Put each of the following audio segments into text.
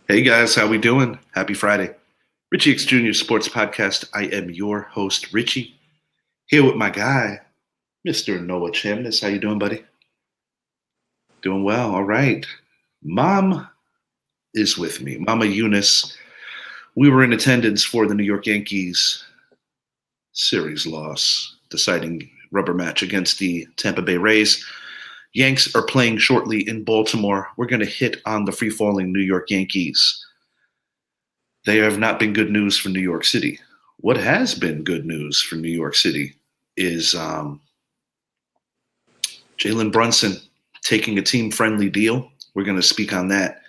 Hey guys, how we doing? Happy Friday. Richie X Jr. Sports Podcast. I am your host, Richie, here with my guy, Mr. Noah Chamness. How you doing, buddy? Doing well. All right. Mom is with me. Mama Eunice. We were in attendance for the New York Yankees series loss, deciding rubber match against the Tampa Bay Rays. Yanks are playing shortly in Baltimore. We're going to hit on the free-falling New York Yankees. They have not been good news for New York City. What has been good news for New York City is Jalen Brunson taking a team-friendly deal. We're going to speak on that.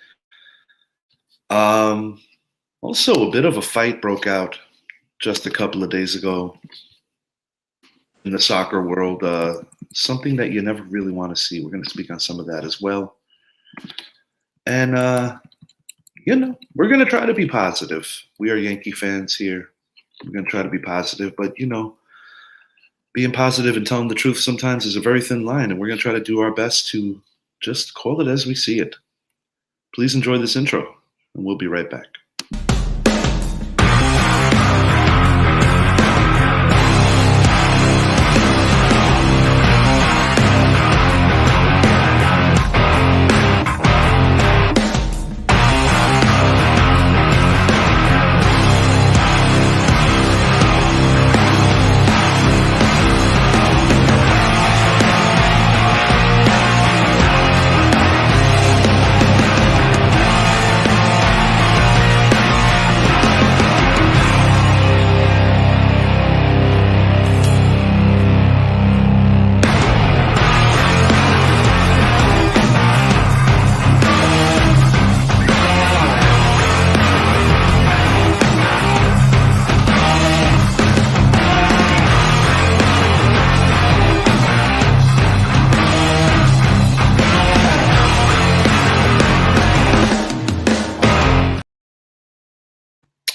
Also, a bit of a fight broke out just a couple of days ago in the soccer world. Something that you never really want to see. We're going to speak on some of that as well. And, we're going to try to be positive. We are Yankee fans here. We're going to try to be positive, but, being positive and telling the truth sometimes is a very thin line, and we're going to try to do our best to just call it as we see it. Please enjoy this intro, and we'll be right back.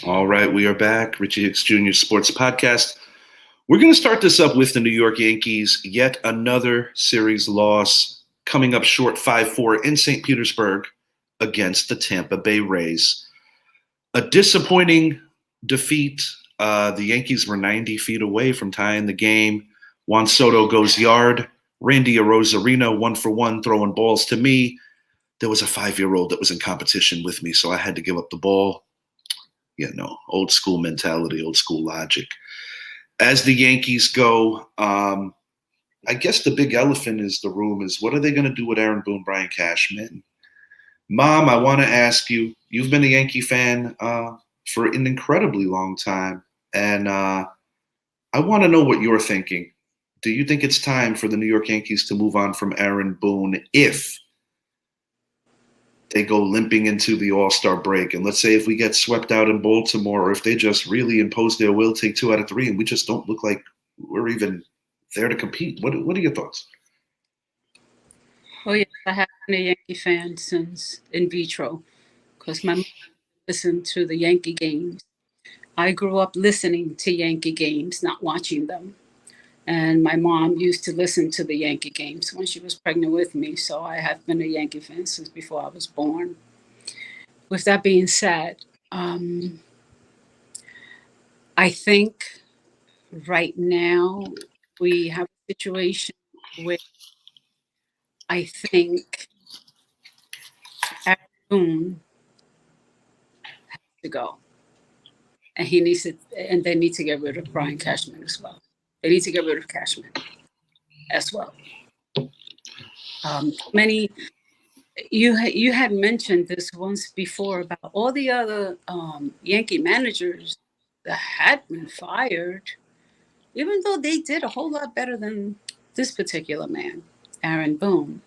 All right, we are back. Richie X Jr. Sports Podcast. We're going to start this up with the New York Yankees. Yet another series loss coming up short 5-4 in St. Petersburg against the Tampa Bay Rays. A disappointing defeat. The Yankees were 90 feet away from tying the game. Juan Soto goes yard. Randy Arozarena 1-for-1 throwing balls to me. There was a 5-year-old that was in competition with me, so I had to give up the ball. Old school mentality, old school logic. As the Yankees go, I guess the big elephant is the room is what are they going to do with Aaron Boone, Brian Cashman? Mom, I want to ask you, you've been a Yankee fan for an incredibly long time, and I want to know what you're thinking. Do you think it's time for the New York Yankees to move on from Aaron Boone if they go limping into the All-Star break? And let's say if we get swept out in Baltimore, or if they just really impose their will, take 2 out of 3, and we just don't look like we're even there to compete. What are your thoughts? Oh, yes, I have been a Yankee fan since in vitro because my mom listened to the Yankee games. I grew up listening to Yankee games, not watching them. And my mom used to listen to the Yankee games when she was pregnant with me. So I have been a Yankee fan since before I was born. With that being said, I think right now we have a situation where I think Aaron Boone has to go. And he needs to, and they need to get rid of Brian Cashman as well. They need to get rid of Cashman as well. You had mentioned this once before about all the other Yankee managers that had been fired, even though they did a whole lot better than this particular man, Aaron Boone.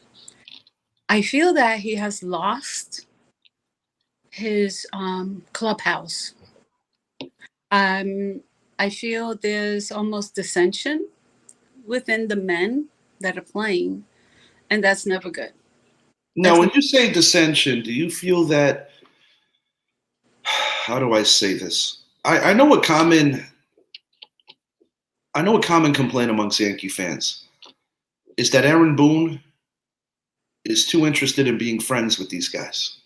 I feel that he has lost his clubhouse. I feel there's almost dissension within the men that are playing, and that's never good. Now, when you say dissension, do you feel that, how do I say this? I know a common complaint amongst Yankee fans is that Aaron Boone is too interested in being friends with these guys.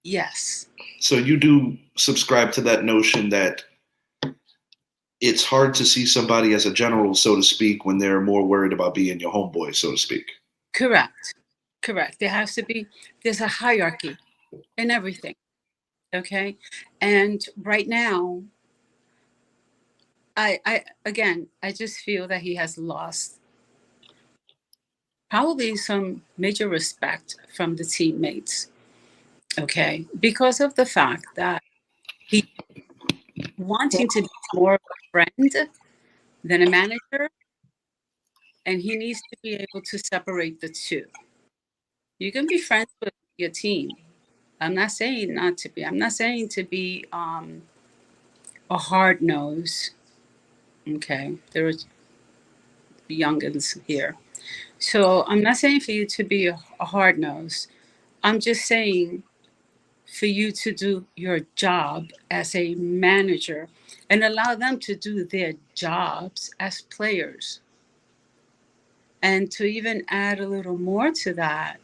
Yes. So you do subscribe to that notion that it's hard to see somebody as a general, so to speak, when they're more worried about being your homeboy, so to speak. Correct. Correct. There's a hierarchy in everything. Okay. And right now, I just feel that he has lost probably some major respect from the teammates. Okay. Because of the fact that he wanting to be more of a friend than a manager, and he needs to be able to separate the two. You can be friends with your team. I'm not saying not to be. I'm not saying to be a hard nose. Okay, there are youngins here, so I'm not saying for you to be a hard nose. I'm just saying for you to do your job as a manager and allow them to do their jobs as players. And to even add a little more to that,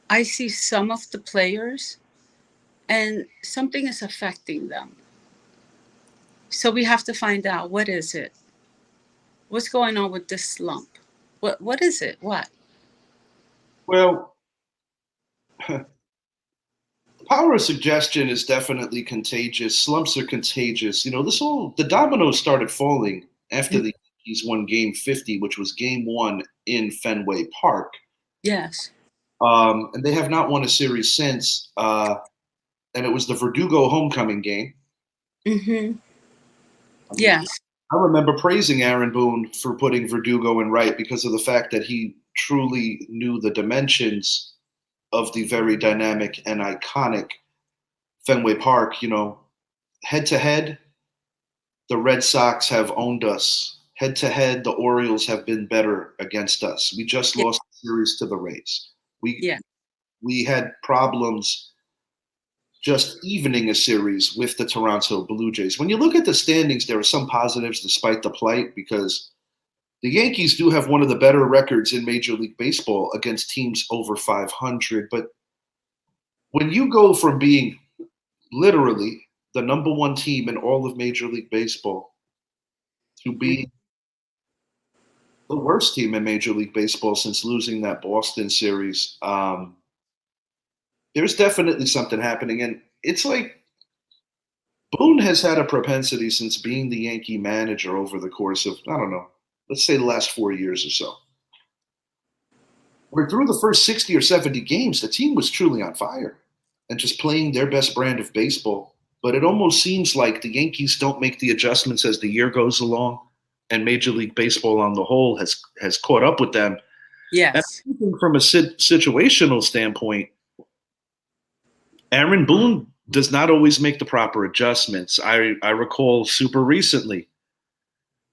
I see some of the players and something is affecting them. So we have to find out, what is it? What's going on with this slump? What is it? What? Well, power of suggestion is definitely contagious. Slumps are contagious. The dominoes started falling after the Yankees won Game 50, which was Game 1 in Fenway Park. Yes. And they have not won a series since. And it was the Verdugo homecoming game. Mm-hmm. I mean, Yes. I remember praising Aaron Boone for putting Verdugo in right because of the fact that he truly knew the dimensions of the very dynamic and iconic Fenway Park. Head to head, the Red Sox have owned us. Head to head, the Orioles have been better against us. We just Yeah. lost the series to the Rays. We Yeah. we had problems just evening a series with the Toronto Blue Jays. When you look at the standings, there are some positives despite the plight because the Yankees do have one of the better records in Major League Baseball against teams over 500. But when you go from being literally the number one team in all of Major League Baseball to being the worst team in Major League Baseball since losing that Boston series, there's definitely something happening. And it's like Boone has had a propensity since being the Yankee manager over the course of, I don't know, let's say the last 4 years or so. Where through the first 60 or 70 games, the team was truly on fire and just playing their best brand of baseball. But it almost seems like the Yankees don't make the adjustments as the year goes along, and Major League Baseball on the whole has caught up with them. And Yes. from a situational standpoint, Aaron Boone does not always make the proper adjustments. I recall super recently.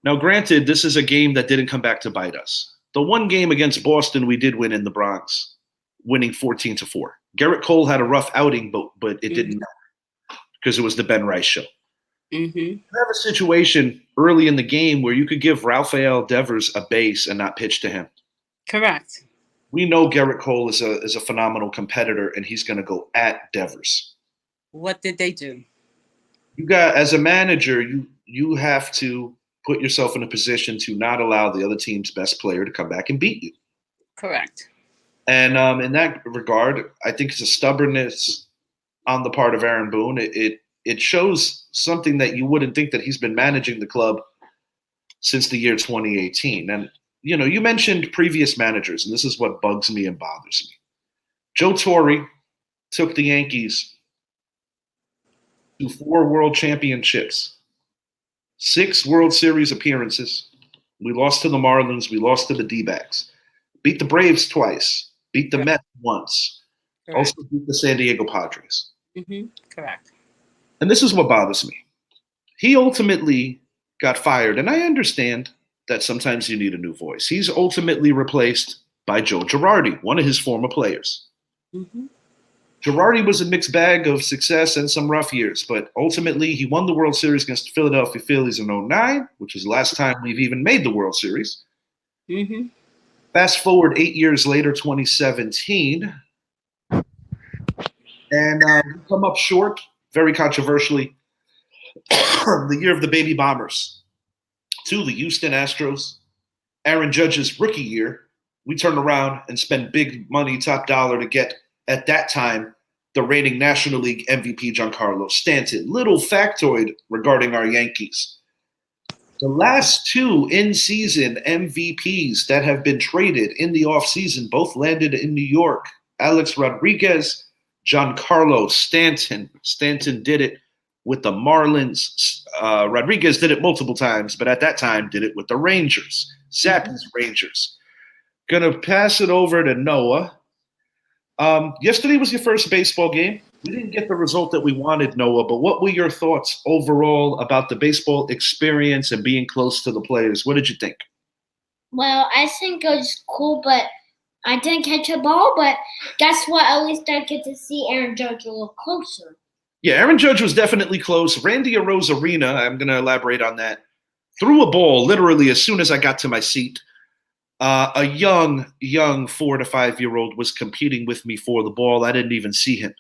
Now, granted, this is a game that didn't come back to bite us. The one game against Boston, we did win in the Bronx, winning 14-4. Garrett Cole had a rough outing, but it didn't matter because it was the Ben Rice show. Mm-hmm. You have a situation early in the game where you could give Rafael Devers a base and not pitch to him. Correct. We know Garrett Cole is a phenomenal competitor, and he's going to go at Devers. What did they do? You got, as a manager, you have to put yourself in a position to not allow the other team's best player to come back and beat you. Correct. And in that regard, I think it's a stubbornness on the part of Aaron Boone. It shows something that you wouldn't think, that he's been managing the club since the year 2018. And you mentioned previous managers, and this is what bugs me and bothers me. Joe Torre took the Yankees to 4 World Championships, 6 World Series appearances. We lost to the Marlins. We lost to the D-backs. Beat the Braves twice. Beat the Mets once. Correct. Also beat the San Diego Padres. Mm-hmm. Correct. And this is what bothers me. He ultimately got fired, and I understand that sometimes you need a new voice. He's ultimately replaced by Joe Girardi, one of his former players. Mm-hmm. Girardi was a mixed bag of success and some rough years, but ultimately he won the World Series against the Philadelphia Phillies in 2009, which is the last time we've even made the World Series. Mm-hmm. Fast forward 8 years later, 2017, And come up short, very controversially, the year of the baby bombers to the Houston Astros. Aaron Judge's rookie year, we turned around and spent big money, top dollar to get, at that time, the reigning National League MVP Giancarlo Stanton. Little factoid regarding our Yankees. The last two in-season MVPs that have been traded in the offseason both landed in New York. Alex Rodriguez, Giancarlo Stanton. Stanton did it with the Marlins. Rodriguez did it multiple times, but at that time did it with the Rangers. Zappy's Rangers. Gonna pass it over to Noah. Yesterday was your first baseball game. We didn't get the result that we wanted, Noah, but what were your thoughts overall about the baseball experience and being close to the players? What did you think? Well, I think it was cool, but I didn't catch a ball. But guess what? At least I get to see Aaron Judge a little closer. Yeah, Aaron Judge was definitely close. Randy Arozarena, I'm going to elaborate on that, threw a ball literally as soon as I got to my seat. A young 4 to 5 year old was competing with me for the ball. I didn't even see him,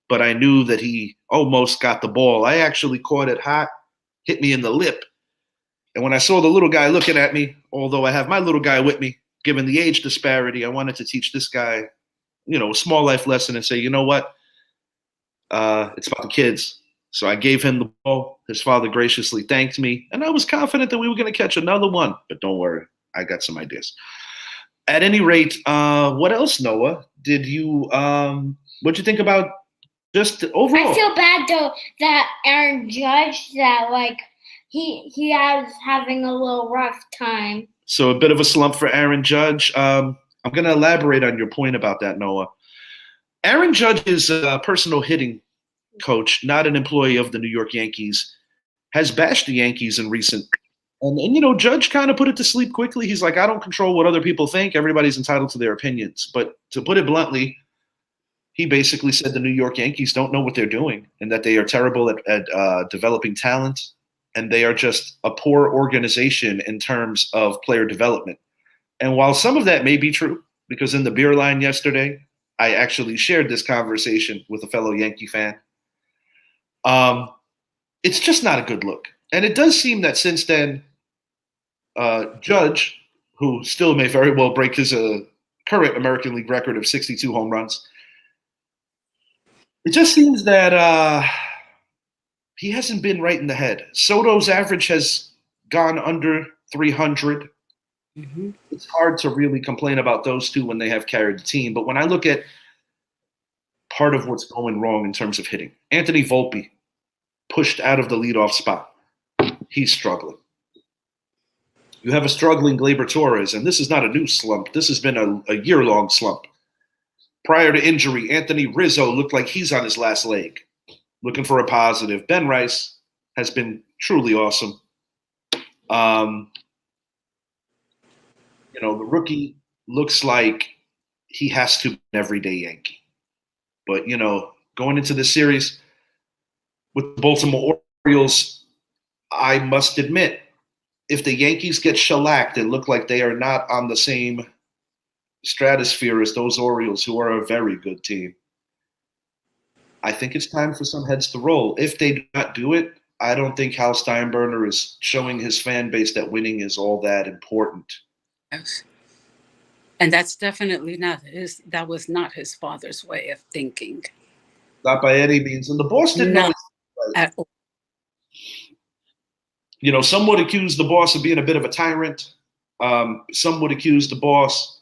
but I knew that he almost got the ball. I actually caught it hot, hit me in the lip. And when I saw the little guy looking at me, although I have my little guy with me, given the age disparity, I wanted to teach this guy, a small life lesson and say, you know what? It's about the kids. So I gave him the ball. His father graciously thanked me, and I was confident that we were going to catch another one. But don't worry, I got some ideas. At any rate, what else, Noah? What'd you think about just overall? I feel bad though that Aaron Judge, that he was having a little rough time. So a bit of a slump for Aaron Judge. I'm going to elaborate on your point about that, Noah. Aaron Judge is a personal hitting coach, not an employee of the New York Yankees, has bashed the Yankees in recent. And Judge kind of put it to sleep quickly. He's like, I don't control what other people think. Everybody's entitled to their opinions. But to put it bluntly, he basically said the New York Yankees don't know what they're doing and that they are terrible at developing talent. And they are just a poor organization in terms of player development. And while some of that may be true, because in the beer line yesterday, I actually shared this conversation with a fellow Yankee fan. It's just not a good look. And it does seem that since then, Judge, who still may very well break his current American League record of 62 home runs, it just seems that he hasn't been right in the head. Soto's average has gone under 300. Mm-hmm. It's hard to really complain about those two when they have carried the team. But when I look at part of what's going wrong in terms of hitting, Anthony Volpe pushed out of the leadoff spot. He's struggling. You have a struggling Gleyber Torres, and this is not a new slump. This has been a year-long slump. Prior to injury, Anthony Rizzo looked like he's on his last leg, looking for a positive. Ben Rice has been truly awesome. The rookie looks like he has to be an everyday Yankee. But, going into this series with the Baltimore Orioles, I must admit, if the Yankees get shellacked and look like they are not on the same stratosphere as those Orioles, who are a very good team, I think it's time for some heads to roll. If they do not do it, I don't think Hal Steinbrenner is showing his fan base that winning is all that important. Yes. And that's definitely that was not his father's way of thinking. Not by any means. And the boss didn't know at all. Some would accuse the boss of being a bit of a tyrant. Some would accuse the boss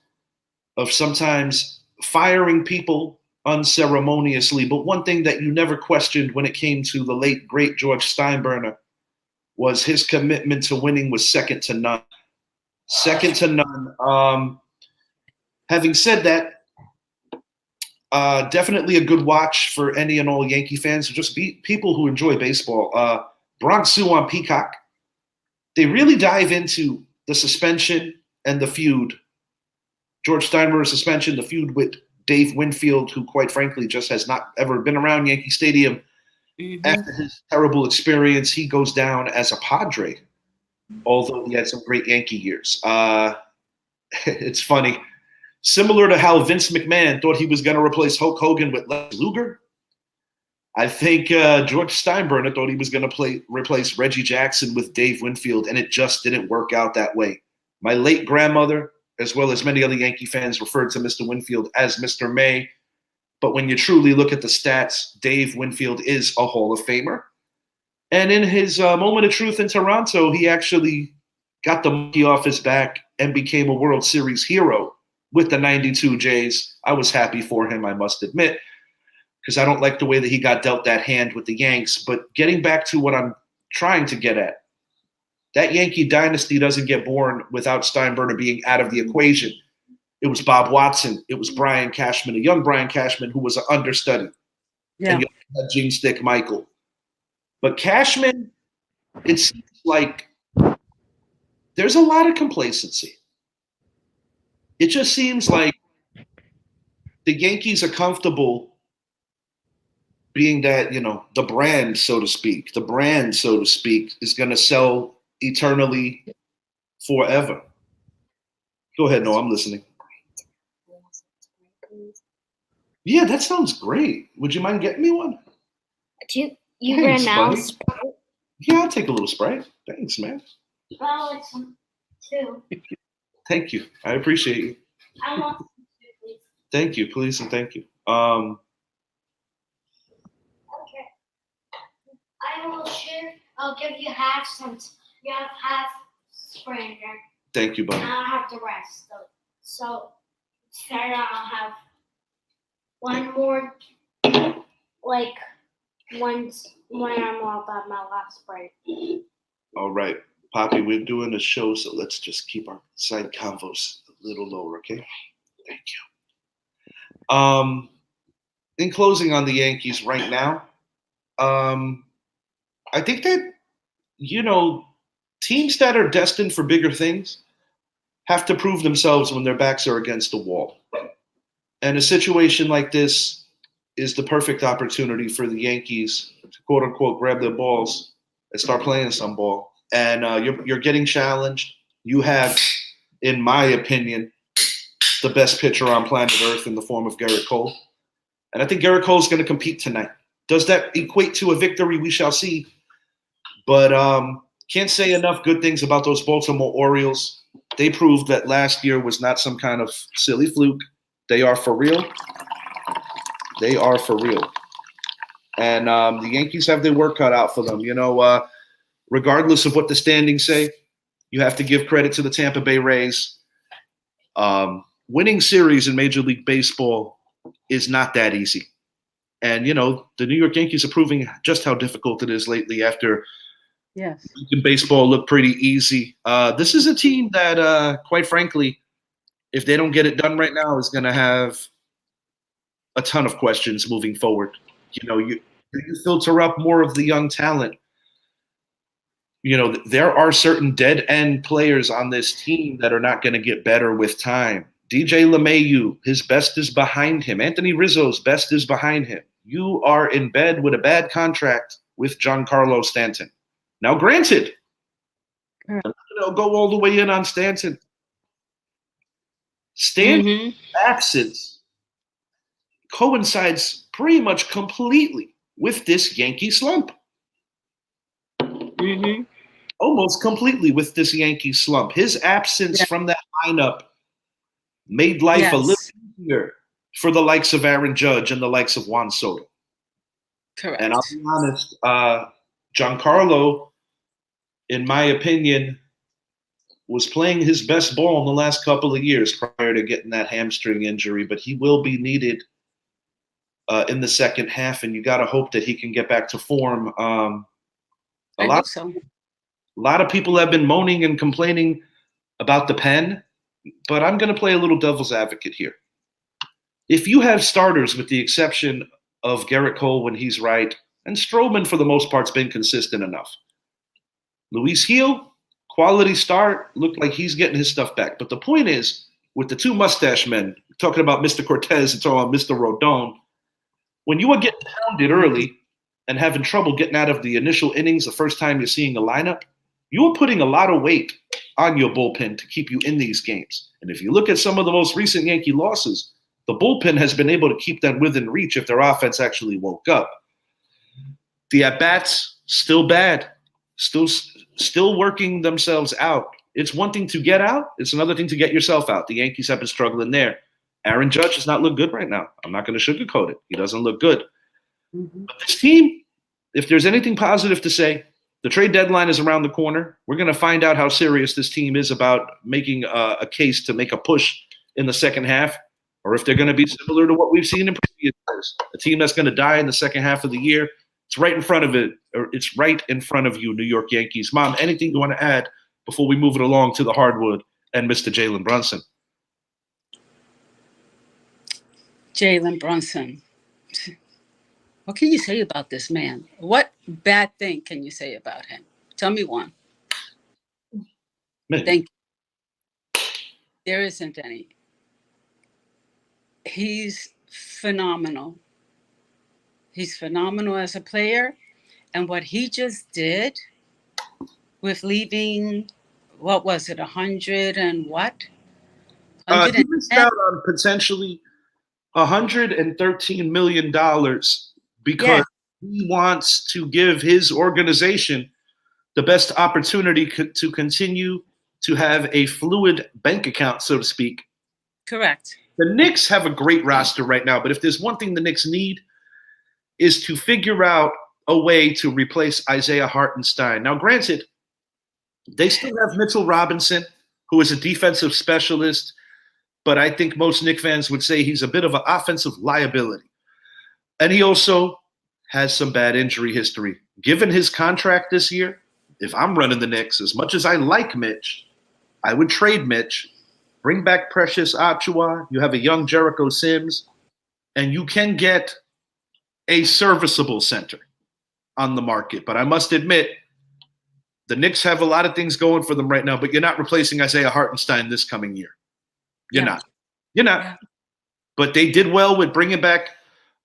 of sometimes firing people unceremoniously. But one thing that you never questioned when it came to the late, great George Steinbrenner was his commitment to winning was second to none. Second to none. Having said that, definitely a good watch for any and all Yankee fans, just people who enjoy baseball. Bronx Zoo on Peacock. They really dive into the suspension and the feud. George Steinbrenner's suspension, the feud with Dave Winfield, who quite frankly just has not ever been around Yankee Stadium. Mm-hmm. After his terrible experience, he goes down as a Padre, although he had some great Yankee years. It's funny. Similar to how Vince McMahon thought he was going to replace Hulk Hogan with Lex Luger, I think George Steinbrenner thought he was going to replace Reggie Jackson with Dave Winfield, and it just didn't work out that way. My late grandmother, as well as many other Yankee fans, referred to Mr. Winfield as Mr. May. But when you truly look at the stats, Dave Winfield is a Hall of Famer. And in his moment of truth in Toronto, he actually got the monkey off his back and became a World Series hero with the 92 Jays. I was happy for him, I must admit, because I don't like the way that he got dealt that hand with the Yanks. But getting back to what I'm trying to get at, that Yankee dynasty doesn't get born without Steinbrenner being out of the equation. It was Bob Watson. It was Brian Cashman, a young Brian Cashman who was an understudy. Yeah. And you had Gene Stick Michael. But Cashman, it seems like there's a lot of complacency. It just seems like the Yankees are comfortable being that, the brand, so to speak. The brand, so to speak, is going to sell eternally forever. Go ahead, no, I'm listening. Yeah, that sounds great. Would you mind getting me one? You Thanks, ran out. buddy. Yeah, I'll take a little Sprite. Thanks, man. Oh, it's two. Thank you. I appreciate you. I want two, please. Thank you, please, and thank you. Okay. I will share. I'll give you half since you have half Springer. Thank you, buddy. And I'll have the rest. So it's fair that I'll have one more, like, when I'm all about my last break. All right, Poppy, we're doing a show, so let's just keep our side convos a little lower, okay? Thank you. In closing on the Yankees right now, I think that, teams that are destined for bigger things have to prove themselves when their backs are against the wall. And a situation like this is the perfect opportunity for the Yankees to, quote unquote, grab their balls and start playing some ball. And you're getting challenged. You have, in my opinion, the best pitcher on planet Earth in the form of Gerrit Cole. And I think Gerrit Cole is going to compete tonight. Does that equate to a victory? We shall see. But can't say enough good things about those Baltimore Orioles. They proved that last year was not some kind of silly fluke. They are for real. They are for real. And the Yankees have their work cut out for them. Regardless of what the standings say, you have to give credit to the Tampa Bay Rays. Winning series in Major League Baseball is not that easy. And, the New York Yankees are proving just how difficult it is lately after making baseball look pretty easy. This is a team that, quite frankly, if they don't get it done right now, is going to have a ton of questions moving forward. You filter up more of the young talent. There are certain dead-end players on this team that are not going to get better with time. DJ LeMahieu, his best is behind him. Anthony Rizzo's best is behind him. You are in bed with a bad contract with Giancarlo Stanton. Now, granted, I'm going to go all the way in on Stanton. Stanton's absence coincides pretty much completely with this Yankee slump. Almost completely with this Yankee slump. His absence from that lineup made life a little easier for the likes of Aaron Judge and the likes of Juan Soto. Correct. And I'll be honest, Giancarlo, in my opinion, was playing his best ball in the last couple of years prior to getting that hamstring injury, but he will be needed in the second half, and you got to hope that he can get back to form. I hope so. A lot of people have been moaning and complaining about the pen, but I'm going to play a little devil's advocate here. If you have starters, with the exception of Gerrit Cole when he's right, and Stroman for the most part's been consistent enough. Luis Gil, quality start, looked like he's getting his stuff back. But the point is, with the two mustache men, talking about Mr. Cortez and talking about Mr. Rodon, when you are getting pounded early and having trouble getting out of the initial innings the first time you're seeing the lineup, you're putting a lot of weight on your bullpen to keep you in these games. And if you look at some of the most recent Yankee losses, the bullpen has been able to keep them within reach if their offense actually woke up. The at-bats, still bad. Still working themselves out. It's one thing to get out. It's another thing to get yourself out. The Yankees have been struggling there. Aaron Judge does not look good right now. I'm not going to sugarcoat it. He doesn't look good. Mm-hmm. But this team, if there's anything positive to say, the trade deadline is around the corner. We're going to find out how serious this team is about making a case to make a push in the second half, or if they're going to be similar to what we've seen in previous years. A team that's going to die in the second half of the year. It's right in front of it, or it's right in front of you, New York Yankees. Mom, anything you want to add before we move it along to the hardwood and Mr. Jalen Brunson? Jalen Brunson. What can you say about this man? What bad thing can you say about him? Tell me one. Thank you. There isn't any. He's phenomenal. He's phenomenal as a player. And what he just did with leaving, what was it, 100 and what? He missed out on potentially $113 million because he wants to give his organization the best opportunity to continue to have a fluid bank account, so to speak. Correct. The Knicks have a great roster right now, but if there's one thing the Knicks need is to figure out a way to replace Isaiah Hartenstein. Now, granted, they still have Mitchell Robinson, who is a defensive specialist, but I think most Knicks fans would say he's a bit of an offensive liability. And he also has some bad injury history. Given his contract this year, if I'm running the Knicks, as much as I like Mitch, I would trade Mitch, bring back Precious Achiuwa. You have a young Jericho Sims, and you can get a serviceable center on the market. But I must admit, the Knicks have a lot of things going for them right now, but you're not replacing Isaiah Hartenstein this coming year. You're not. You're not. Yeah. But they did well with bringing back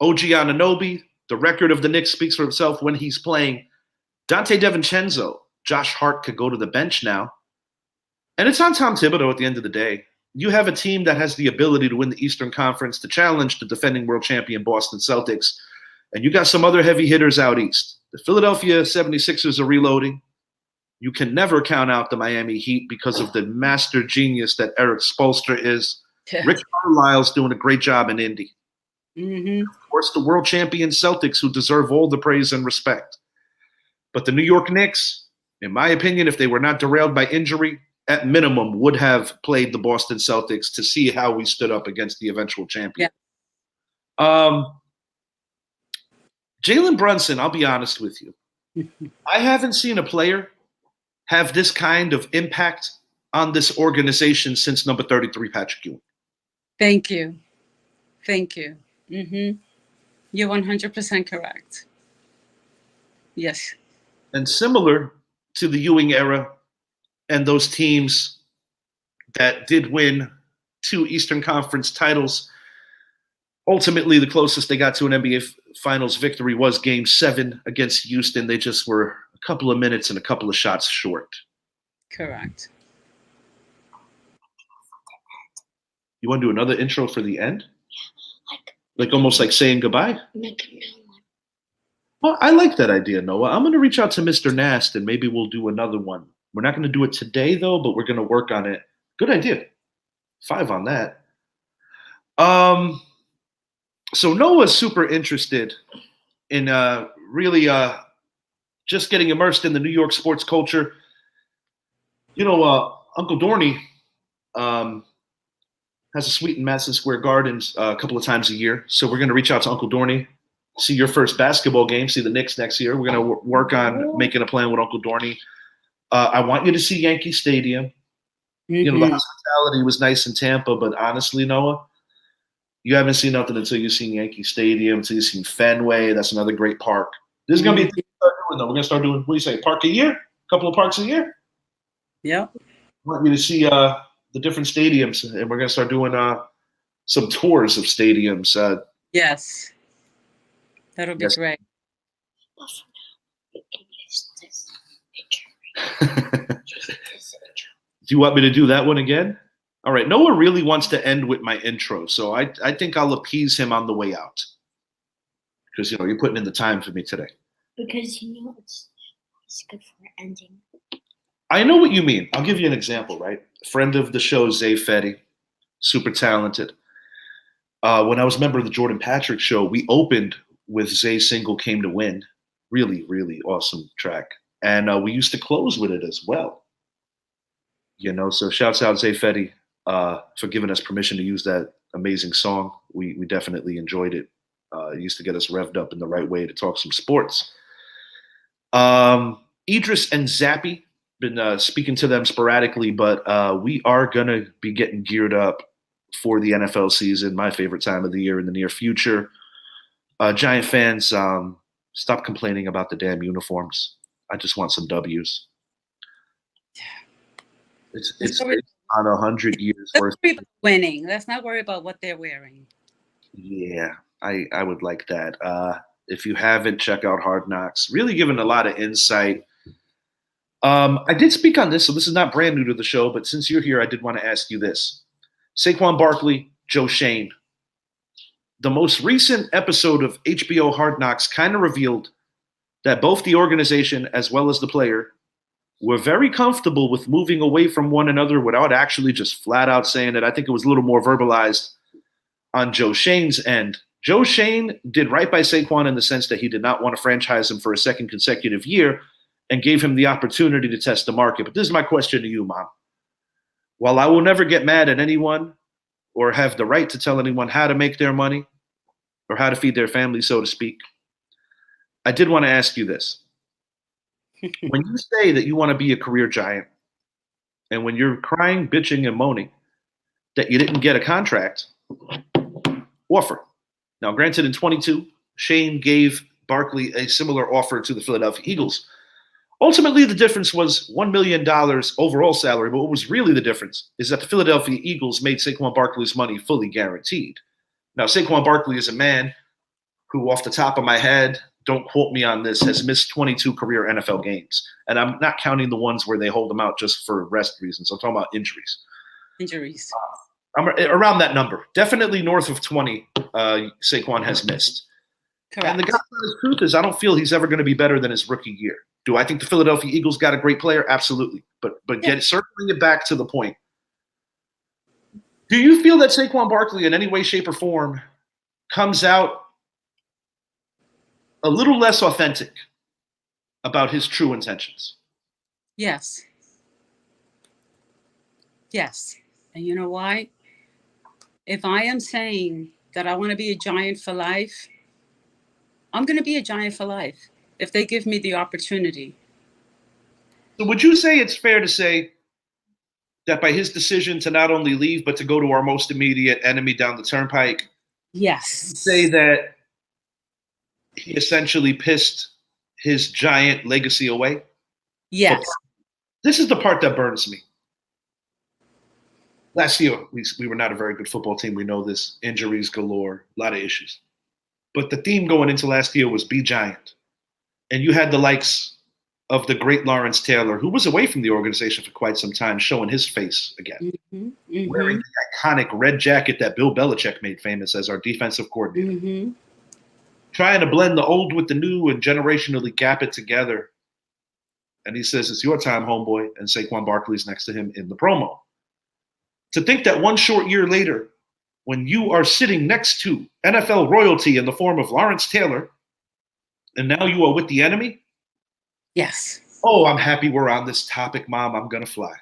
OG Anunoby. The record of the Knicks speaks for itself when he's playing. Dante DiVincenzo, Josh Hart could go to the bench now. And it's on Tom Thibodeau at the end of the day. You have a team that has the ability to win the Eastern Conference, to challenge the defending world champion Boston Celtics. And you got some other heavy hitters out east. The Philadelphia 76ers are reloading. You can never count out the Miami Heat because of the master genius that Eric Spoelstra is. Yeah. Rick Carlisle's doing a great job in Indy. Mm-hmm. Of course, the world champion Celtics, who deserve all the praise and respect. But the New York Knicks, in my opinion, if they were not derailed by injury, at minimum would have played the Boston Celtics to see how we stood up against the eventual champion. Yeah. Jalen Brunson, I'll be honest with you. I haven't seen a player have this kind of impact on this organization since number 33, Patrick Ewing. Thank you. Thank you. Mm-hmm. You're 100% correct. Yes. And similar to the Ewing era and those teams that did win 2 Eastern Conference titles, ultimately the closest they got to an NBA Finals victory was Game 7 against Houston. They just were a couple of minutes and a couple of shots short. Correct. You want to do another intro for the end? Like almost like saying goodbye? Make a new one. Well, I like that idea, Noah. I'm going to reach out to Mr. Nast and maybe we'll do another one. We're not going to do it today, though, but we're going to work on it. Good idea. 5 on that. So Noah's super interested in really just getting immersed in the New York sports culture. You know, Uncle Dorney has a suite in Madison Square Gardens a couple of times a year. So we're going to reach out to Uncle Dorney, see your first basketball game, see the Knicks next year. We're going to work on making a plan with Uncle Dorney. I want you to see Yankee Stadium. Mm-hmm. You know, the hospitality was nice in Tampa, but honestly, Noah, you haven't seen nothing until you've seen Yankee Stadium, until you've seen Fenway. That's another great park. This is going to be a thing to start doing, though. We're going to start doing, what do you say, park a year? A couple of parks a year? Yeah. I want you to see the different stadiums, and we're going to start doing some tours of stadiums. Yes. That'll be great. Do you want me to do that one again? All right. Noah really wants to end with my intro, so I think I'll appease him on the way out. Because, you know, you're putting in the time for me today. Because it's good for ending. I know what you mean. I'll give you an example, right? Friend of the show, Zay Fetty, super talented. When I was a member of the Jordan Patrick show, we opened with Zay's single "Came to Win." Really, really awesome track. And we used to close with it as well. So shouts out Zay Fetty for giving us permission to use that amazing song. We definitely enjoyed it. It used to get us revved up in the right way to talk some sports. Idris and Zappy, been speaking to them sporadically, but we are going to be getting geared up for the NFL season, my favorite time of the year in the near future. Giant fans, stop complaining about the damn uniforms. I just want some W's. It's on 100 years worth. Let's worry about winning. Let's not worry about what they're wearing. Yeah, I would like that. If you haven't, check out Hard Knocks. Really giving a lot of insight. I did speak on this, so this is not brand new to the show, but since you're here, I did want to ask you this. Saquon Barkley, Joe Shane. The most recent episode of HBO Hard Knocks kind of revealed that both the organization as well as the player were very comfortable with moving away from one another without actually just flat out saying it. I think it was a little more verbalized on Joe Shane's end. Joe Shane did right by Saquon in the sense that he did not want to franchise him for a second consecutive year and gave him the opportunity to test the market. But this is my question to you, Mom. While I will never get mad at anyone or have the right to tell anyone how to make their money or how to feed their family, so to speak, I did want to ask you this. When you say that you want to be a career giant, and when you're crying, bitching, and moaning that you didn't get a contract offer. Now, granted, in 22, Shane gave Barkley a similar offer to the Philadelphia Eagles. Ultimately, the difference was $1 million overall salary, but what was really the difference is that the Philadelphia Eagles made Saquon Barkley's money fully guaranteed. Now, Saquon Barkley is a man who, off the top of my head, don't quote me on this, has missed 22 career NFL games. And I'm not counting the ones where they hold him out just for rest reasons. I'm talking about injuries. I'm around that number. Definitely north of 20, Saquon has missed. Correct. And the God's honest truth is I don't feel he's ever going to be better than his rookie year. Do I think the Philadelphia Eagles got a great player? Absolutely. But circling it back to the point, do you feel that Saquon Barkley in any way, shape, or form comes out a little less authentic about his true intentions? Yes. Yes. And you know why? If I am saying that I want to be a giant for life, I'm going to be a giant for life if they give me the opportunity. So would you say it's fair to say that by his decision to not only leave, but to go to our most immediate enemy down the turnpike, yes, say that he essentially pissed his giant legacy away? Yes. This is the part that burns me. Last year, we were not a very good football team. We know this. Injuries galore, a lot of issues. But the theme going into last year was be giant. And you had the likes of the great Lawrence Taylor, who was away from the organization for quite some time, showing his face again. Wearing the iconic red jacket that Bill Belichick made famous as our defensive coordinator. Trying to blend the old with the new and generationally gap it together. And he says, it's your time, homeboy. And Saquon Barkley's next to him in the promo. To think that one short year later, when you are sitting next to NFL royalty in the form of Lawrence Taylor, and now you are with the enemy? Yes. Oh, I'm happy we're on this topic, Mom. I'm going to fly.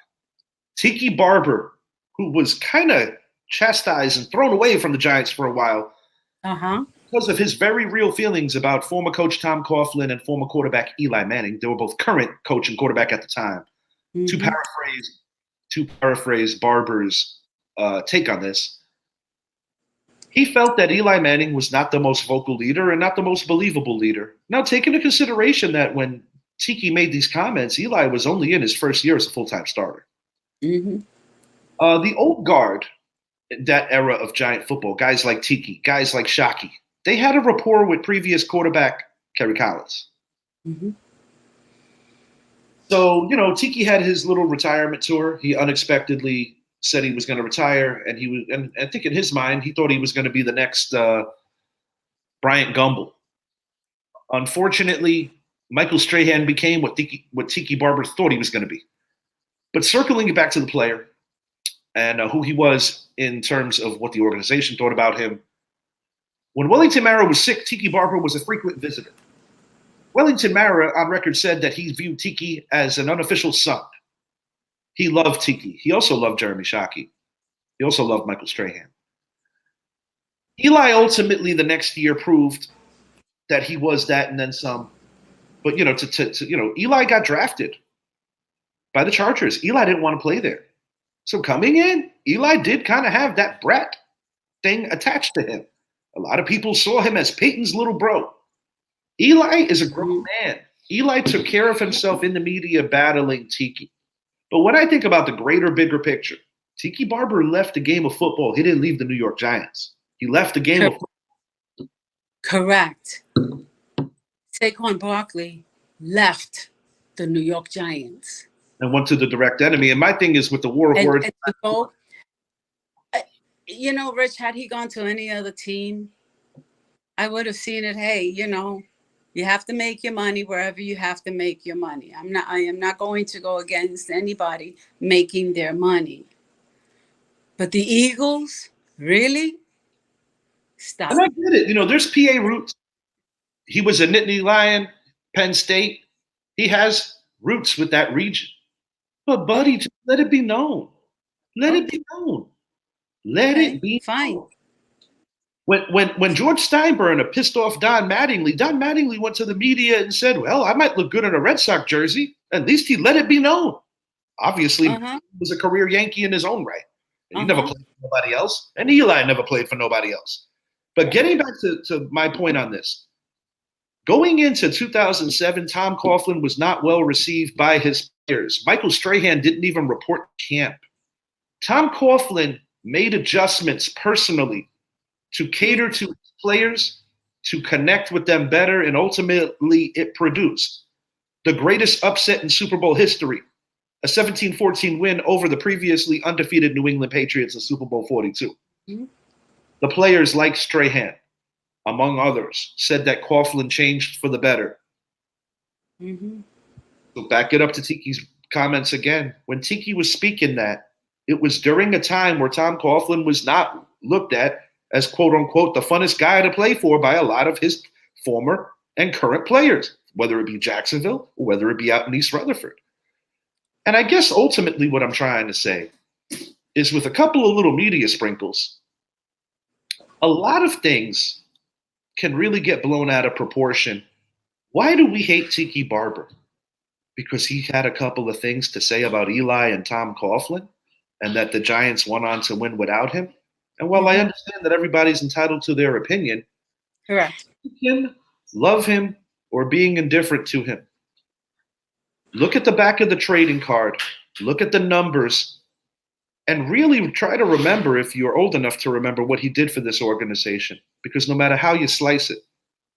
Tiki Barber, who was kind of chastised and thrown away from the Giants for a while because of his very real feelings about former coach Tom Coughlin and former quarterback Eli Manning. They were both current coach and quarterback at the time. To paraphrase Barber's take on this, he felt that Eli Manning was not the most vocal leader and not the most believable leader. Now, take into consideration that when Tiki made these comments, Eli was only in his first year as a full-time starter. The old guard, that era of Giant football, guys like Tiki, guys like Shockey, they had a rapport with previous quarterback Kerry Collins. So, Tiki had his little retirement tour. He unexpectedly said he was going to retire, and I think in his mind, he thought he was going to be the next Bryant Gumbel. Unfortunately, Michael Strahan became what Tiki Barber thought he was going to be. But circling back to the player and who he was in terms of what the organization thought about him, when Wellington Mara was sick, Tiki Barber was a frequent visitor. Wellington Mara, on record, said that he viewed Tiki as an unofficial son. He loved Tiki. He also loved Jeremy Shockey. He also loved Michael Strahan. Eli ultimately the next year proved that he was that and then some. But Eli got drafted by the Chargers. Eli didn't want to play there. So coming in, Eli did kind of have that brat thing attached to him. A lot of people saw him as Peyton's little bro. Eli is a grown man. Eli took care of himself in the media battling Tiki. But when I think about the greater, bigger picture, Tiki Barber left the game of football. He didn't leave the New York Giants. He left the game of football. Correct. Saquon Barkley left the New York Giants. And went to the direct enemy. And my thing is with the war of words. Rich, had he gone to any other team, I would have seen it. Hey, you have to make your money wherever you have to make your money. I am not going to go against anybody making their money. But the Eagles, really? Stop. And I get it. There's PA roots. He was a Nittany Lion, Penn State. He has roots with that region. But, buddy, just let it be known. Let it be known. Let it be fine. known. When George Steinbrenner pissed off Don Mattingly went to the media and said, well, I might look good in a Red Sox jersey. At least he let it be known. Obviously, he was a career Yankee in his own right. He never played for nobody else. And Eli never played for nobody else. But getting back to my point on this, going into 2007, Tom Coughlin was not well received by his players. Michael Strahan didn't even report camp. Tom Coughlin made adjustments personally to cater to his players, to connect with them better, and ultimately it produced the greatest upset in Super Bowl history, a 17-14 win over the previously undefeated New England Patriots in Super Bowl 42. Mm-hmm. The players like Strahan, among others, said that Coughlin changed for the better. Mm-hmm. So back it up to Tiki's comments again. When Tiki was speaking that, it was during a time where Tom Coughlin was not looked at as, quote unquote, the funnest guy to play for by a lot of his former and current players, whether it be Jacksonville or whether it be out in East Rutherford. And I guess ultimately what I'm trying to say is with a couple of little media sprinkles, a lot of things can really get blown out of proportion. Why do we hate Tiki Barber? Because he had a couple of things to say about Eli and Tom Coughlin, and that the Giants went on to win without him. And while I understand that everybody's entitled to their opinion, correct, him, love him, or being indifferent to him, look at the back of the trading card, look at the numbers, and really try to remember, if you're old enough to remember, what he did for this organization. Because no matter how you slice it,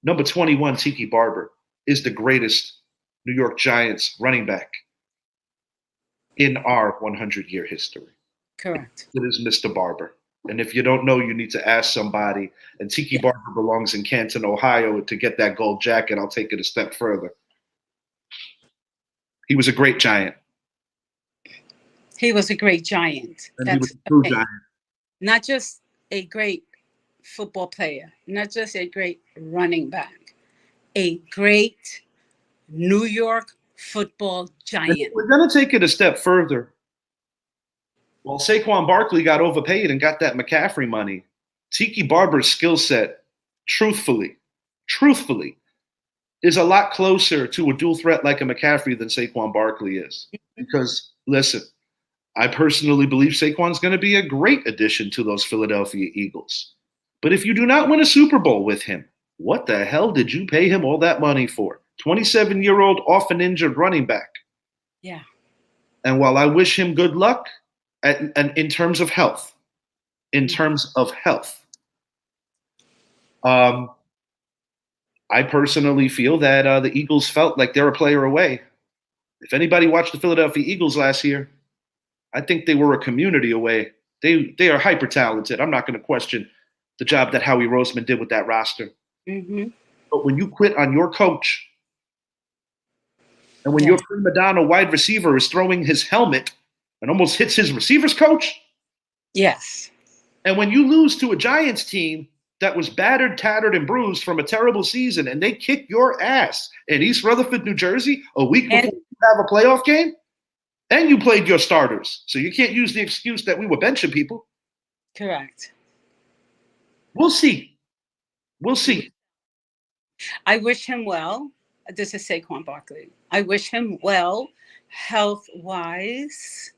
number 21, Tiki Barber, is the greatest New York Giants running back in our 100-year history. Correct. It is Mr. Barber. And if you don't know, you need to ask somebody. And Tiki Barber belongs in Canton, Ohio. To get that gold jacket, I'll take it a step further. He was a great Giant. He was a great Giant. And he was a true Giant. Not just a great football player, not just a great running back, a great New York football Giant. And we're going to take it a step further. Well, Saquon Barkley got overpaid and got that McCaffrey money. Tiki Barber's skill set, truthfully, is a lot closer to a dual threat like a McCaffrey than Saquon Barkley is. Because, listen, I personally believe Saquon's going to be a great addition to those Philadelphia Eagles. But if you do not win a Super Bowl with him, what the hell did you pay him all that money for? 27-year-old often injured running back. Yeah. And while I wish him good luck, and in terms of health, I personally feel that the Eagles felt like they're a player away. If anybody watched the Philadelphia Eagles last year, I think they were a community away. They are hyper talented. I'm not going to question the job that Howie Roseman did with that roster. Mm-hmm. But when you quit on your coach And when your prima donna wide receiver is throwing his helmet and almost hits his receivers coach, Yes. and when you lose to a Giants team that was battered, tattered, and bruised from a terrible season, and they kick your ass in East Rutherford, New Jersey, a week before you have a playoff game, and you played your starters. So you can't use the excuse that we were benching people. Correct. We'll see. We'll see. I wish him well. This is Saquon Barkley. I wish him well, health-wise.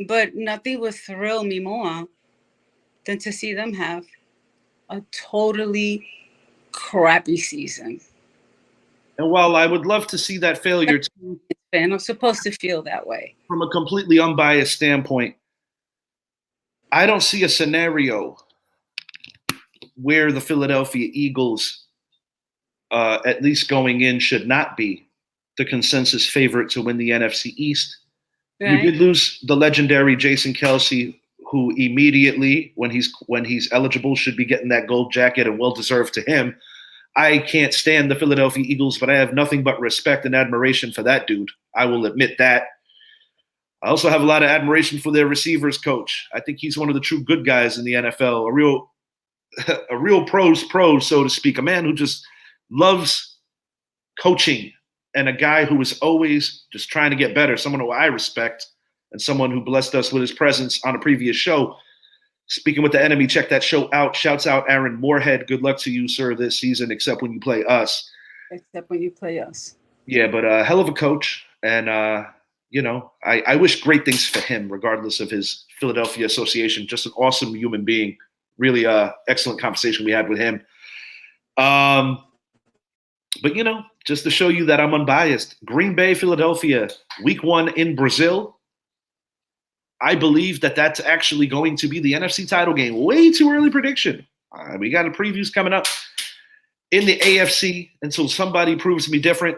But nothing would thrill me more than to see them have a totally crappy season. And while I would love to see that failure too, And I'm supposed to feel that way. from a completely unbiased standpoint, I don't see a scenario where the Philadelphia Eagles, at least going in, should not be the consensus favorite to win the NFC East. Right? You did lose the legendary Jason Kelce, who immediately, when he's eligible, should be getting that gold jacket, and well deserved to him. I can't stand the Philadelphia Eagles, but I have nothing but respect and admiration for that dude. I will admit that. I also have a lot of admiration for their receivers coach. I think he's one of the true good guys in the NFL, a real pro, so to speak, a man who just loves coaching, and a guy who is always just trying to get better, someone who I respect, and someone who blessed us with his presence on a previous show. Speaking with the enemy, check that show out. Shouts out Aaron Moorhead. Good luck to you, sir, this season, except when you play us. Except when you play us. Yeah, but hell of a coach. And, I wish great things for him, regardless of his Philadelphia association. Just an awesome human being. Really excellent conversation we had with him. But, just to show you that I'm unbiased, Green Bay, Philadelphia, week 1 in Brazil. I believe that that's actually going to be the NFC title game. Way too early prediction. We got a previews coming up. In the AFC, until somebody proves me different,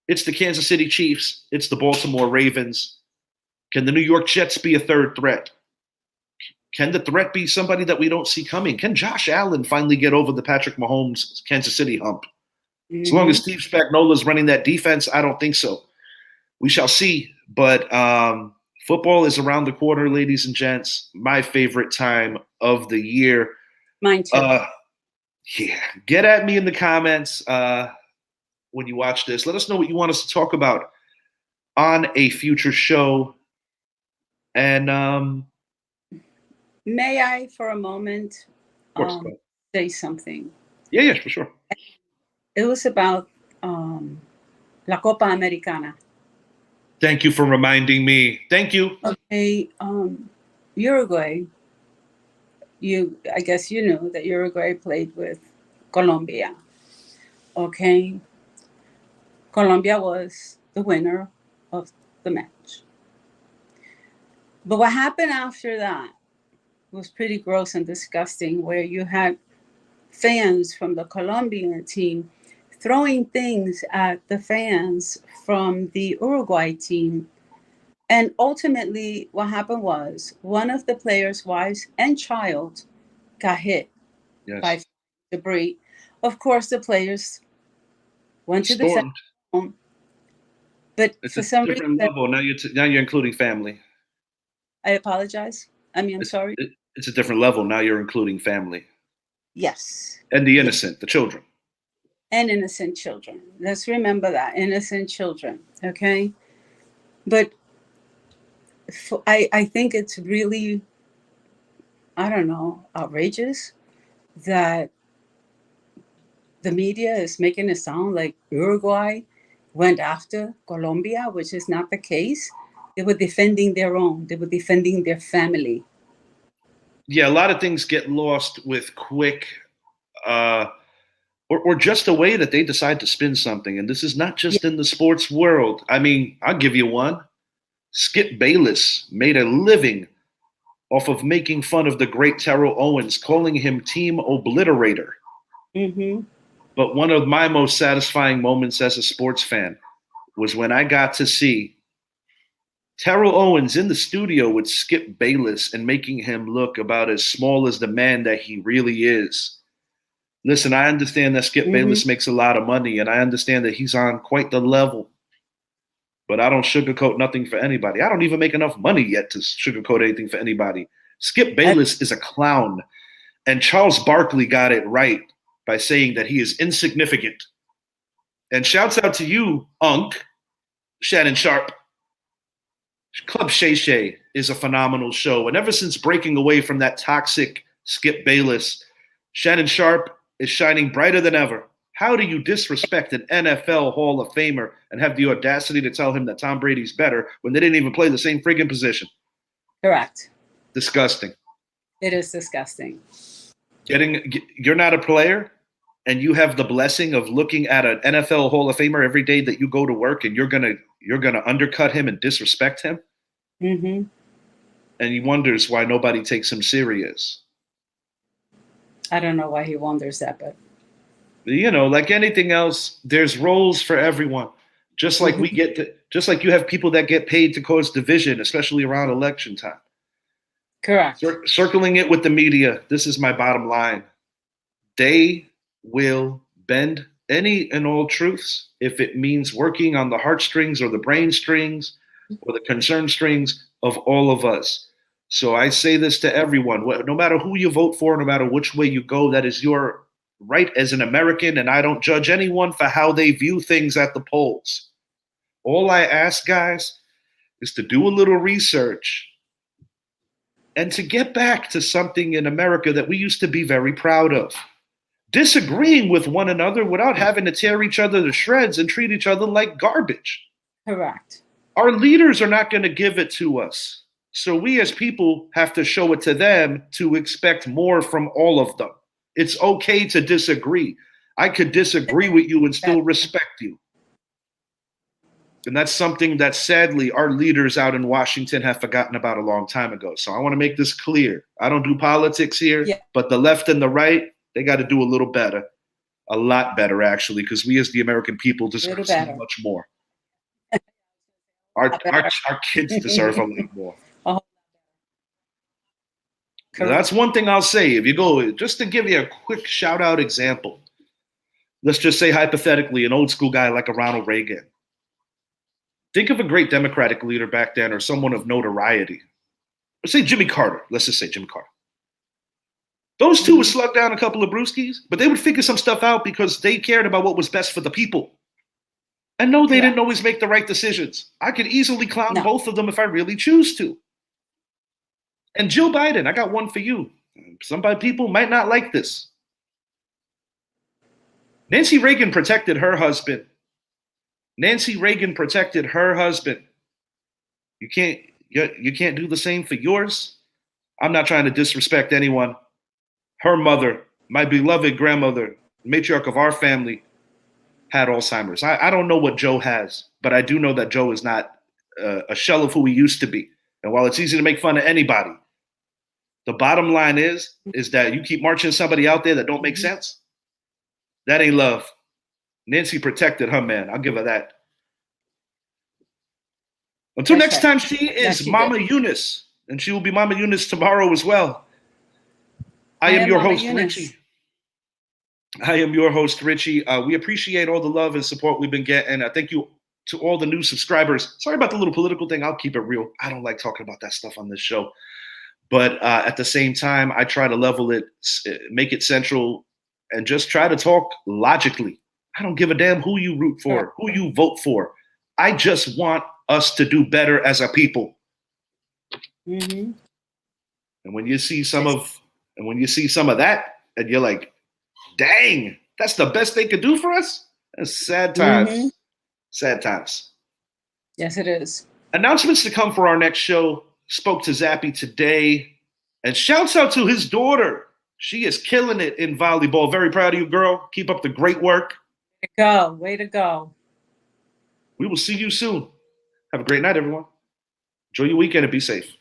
it's the Kansas City Chiefs. It's the Baltimore Ravens. Can the New York Jets be a third threat? Can the threat be somebody that we don't see coming? Can Josh Allen finally get over the Patrick Mahomes Kansas City hump? Mm-hmm. As long as Steve Spagnuolo is running that defense, I don't think so. We shall see. But football is around the corner, ladies and gents. My favorite time of the year. Mine too. Yeah. Get at me in the comments when you watch this. Let us know what you want us to talk about on a future show. And may I, for a moment, say something? Yeah, for sure. It was about La Copa Americana. Thank you for reminding me. Thank you. Okay, Uruguay. I guess you know that Uruguay played with Colombia. Okay, Colombia was the winner of the match. But what happened after that was pretty gross and disgusting, where you had fans from the Colombian team throwing things at the fans from the Uruguay team. And ultimately, what happened was one of the players' wives and child got hit by debris. Of course, the players went to the home, but it's for a some different reason, level. Now you're including family. I apologize. I'm sorry. It's a different level. Now you're including family. Yes. And the innocent, the children. And innocent children. Let's remember that. Innocent children. Okay? But I think it's really, I don't know, outrageous that the media is making it sound like Uruguay went after Colombia, which is not the case. They were defending their own. They were defending their family. Yeah, a lot of things get lost with quick or just a way that they decide to spin something. And this is not just in the sports world. I mean, I'll give you one. Skip Bayless made a living off of making fun of the great Terrell Owens, calling him Team Obliterator. Mm-hmm. But one of my most satisfying moments as a sports fan was when I got to see Terrell Owens in the studio with Skip Bayless and making him look about as small as the man that he really is. Listen, I understand that Skip Mhm. Bayless makes a lot of money, and I understand that he's on quite the level. But I don't sugarcoat nothing for anybody. I don't even make enough money yet to sugarcoat anything for anybody. Skip Bayless is a clown. And Charles Barkley got it right by saying that he is insignificant. And shouts out to you, Unc, Shannon Sharp. Club Shay Shay is a phenomenal show. And ever since breaking away from that toxic Skip Bayless, Shannon Sharp is shining brighter than ever. How do you disrespect an NFL Hall of Famer and have the audacity to tell him that Tom Brady's better when they didn't even play the same friggin' position? Correct. Disgusting. It is disgusting. You're not a player, and you have the blessing of looking at an NFL Hall of Famer every day that you go to work, and you're gonna undercut him and disrespect him. Mm-hmm. And he wonders why nobody takes him serious. I don't know why he wonders that, but Like anything else, there's roles for everyone. Just like just like you have people that get paid to cause division, especially around election time. correct. Circling it with the media, this is my bottom line. They will bend any and all truths if it means working on the heartstrings or the brain strings or the concern strings of all of us. So I say this to everyone, no matter who you vote for, no matter which way you go, that is your right as an American, and I don't judge anyone for how they view things at the polls. All I ask, guys, is to do a little research and to get back to something in America that we used to be very proud of. Disagreeing with one another without having to tear each other to shreds and treat each other like garbage. Correct. Our leaders are not going to give it to us. So we as people have to show it to them to expect more from all of them. It's okay to disagree. I could disagree with you and still respect you. And that's something that sadly our leaders out in Washington have forgotten about a long time ago. So I want to make this clear. I don't do politics here, but the left and the right, they got to do a little better. A lot better, actually, because we as the American people deserve so much more. Our kids deserve a lot more. That's one thing I'll say. If you go, just to give you a quick shout out example, let's just say hypothetically, an old school guy like a Ronald Reagan. Think of a great Democratic leader back then or someone of notoriety. Let's say Jimmy Carter. Let's just say Jimmy Carter. Those two would slug down a couple of brewskis, but they would figure some stuff out because they cared about what was best for the people. And no, they didn't always make the right decisions. I could easily clown both of them if I really choose to. And Jill Biden, I got one for you. Some people might not like this. Nancy Reagan protected her husband. Nancy Reagan protected her husband. You can't do the same for yours. I'm not trying to disrespect anyone. Her mother, my beloved grandmother, matriarch of our family, had Alzheimer's. I don't know what Joe has, but I do know that Joe is not a shell of who he used to be. And while it's easy to make fun of anybody, the bottom line is that you keep marching somebody out there that don't make sense. That ain't love. Nancy protected her man. I'll give her that. Until next time, she is Mama Eunice, and she will be Mama Eunice tomorrow as well. I am your host, Richie. I am your host, Richie. We appreciate all the love and support we've been getting. Thank you to all the new subscribers. Sorry about the little political thing. I'll keep it real. I don't like talking about that stuff on this show. But at the same time, I try to level it, make it central, and just try to talk logically. I don't give a damn who you root for, who you vote for. I just want us to do better as a people. Mm-hmm. And when you see some of that, and you're like, dang, that's the best they could do for us? That's sad times. Mm-hmm. Sad times. Yes, it is. Announcements to come for our next show. Spoke to Zappy today. And shouts out to his daughter. She is killing it in volleyball. Very proud of you, girl. Keep up the great work. Way to go. We will see you soon. Have a great night, everyone. Enjoy your weekend and be safe.